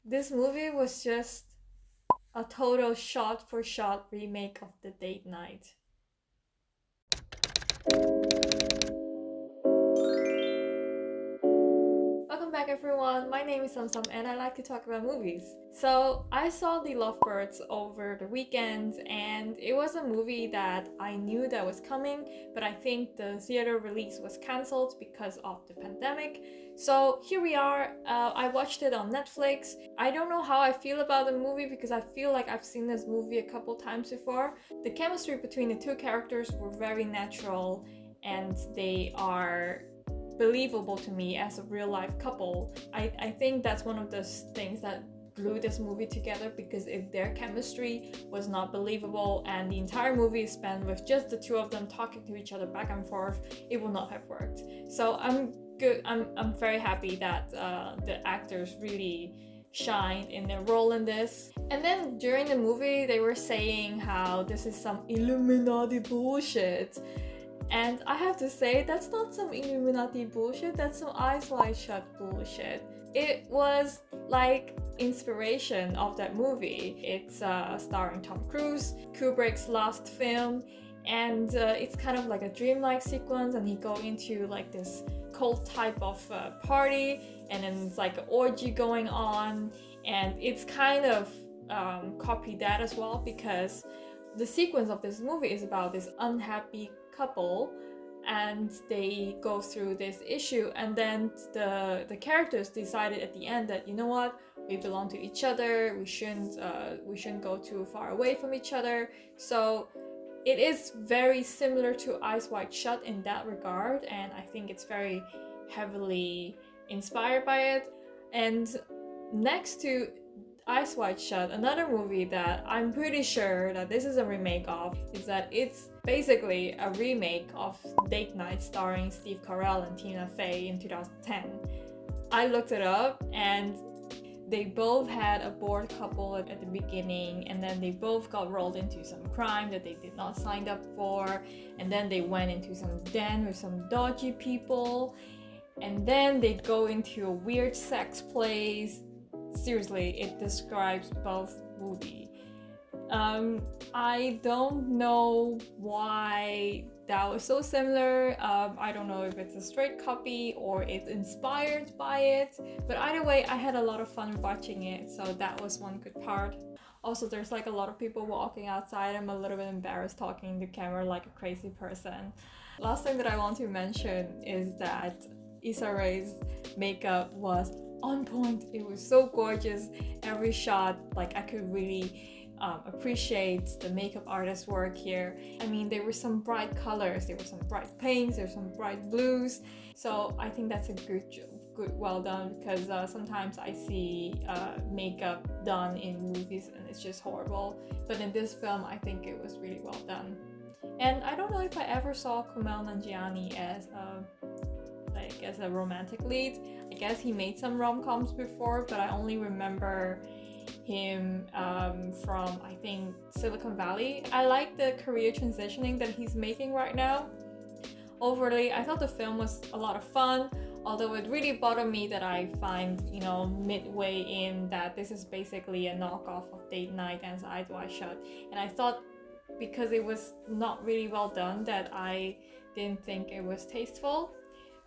This movie was just a total shot for shot remake of The Date Night. Welcome back everyone, my name is Sumsum and I like to talk about movies. So I saw the Lovebirds over the weekend and it was a movie that I knew that was coming, but I think the theater release was cancelled because of the pandemic. So here we are, I watched it on Netflix. I don't know how I feel about the movie because I feel like I've seen this movie a couple times before. The chemistry between the two characters were very natural and they are believable to me as a real life couple. I think that's one of those things that glue this movie together, because if their chemistry was not believable and the entire movie is spent with just the two of them talking to each other back and forth, it will not have worked. So I'm very happy that the actors really shined in their role in this. And then during the movie they were saying how this is some Illuminati bullshit. And I have to say, that's not some Illuminati bullshit, that's some Eyes Wide Shut bullshit. It was like inspiration of that movie. It's starring Tom Cruise, Kubrick's last film, and it's kind of like a dreamlike sequence, and he go into like this cult type of party, and then it's like an orgy going on, and it's kind of copy that as well, because the sequence of this movie is about this unhappy couple and they go through this issue, and then the characters decided at the end that, you know what, we belong to each other, we shouldn't go too far away from each other. So it is very similar to Eyes Wide Shut in that regard, and I think it's very heavily inspired by it. And next to Eyes Wide Shut, another movie that I'm pretty sure that this is a remake of, is that it's basically a remake of Date Night starring Steve Carell and Tina Fey in 2010. I looked it up and they both had a bored couple at the beginning, and then they both got rolled into some crime that they did not sign up for, and then they went into some den with some dodgy people, and then they go into a weird sex place. Seriously, it describes both movies. I don't know why that was so similar. I don't know if it's a straight copy or it's inspired by it, but either way, I had a lot of fun watching it, so that was one good part. Also, there's like a lot of people walking outside. I'm a little bit embarrassed talking to camera like a crazy person. Last thing that I want to mention is that Issa Rae's makeup was on point. It was so gorgeous. Every shot, like, I could really appreciate the makeup artist's work here. I mean, there were some bright colors, there were some bright pinks, there were some bright blues. So I think that's a good well done, because sometimes I see makeup done in movies and it's just horrible. But in this film, I think it was really well done. And I don't know if I ever saw Kumail Nanjiani as a romantic lead. I guess he made some rom-coms before, but I only remember him from, I think, Silicon Valley. I like the career transitioning that he's making right now. Overly, I thought the film was a lot of fun, although it really bothered me that I find, midway in that this is basically a knockoff of Date Night and Eyes Wide Shut. And I thought because it was not really well done that I didn't think it was tasteful.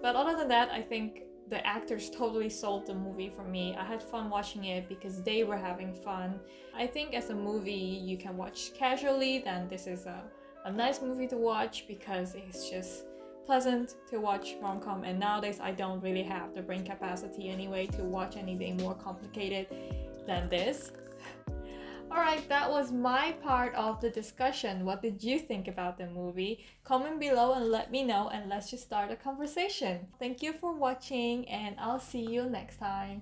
But other than that, I think the actors totally sold the movie for me. I had fun watching it because they were having fun. I think as a movie you can watch casually, then this is a nice movie to watch because it's just pleasant to watch rom-com, and nowadays I don't really have the brain capacity anyway to watch anything more complicated than this. Alright, that was my part of the discussion. What did you think about the movie? Comment below and let me know, and let's just start a conversation. Thank you for watching, and I'll see you next time.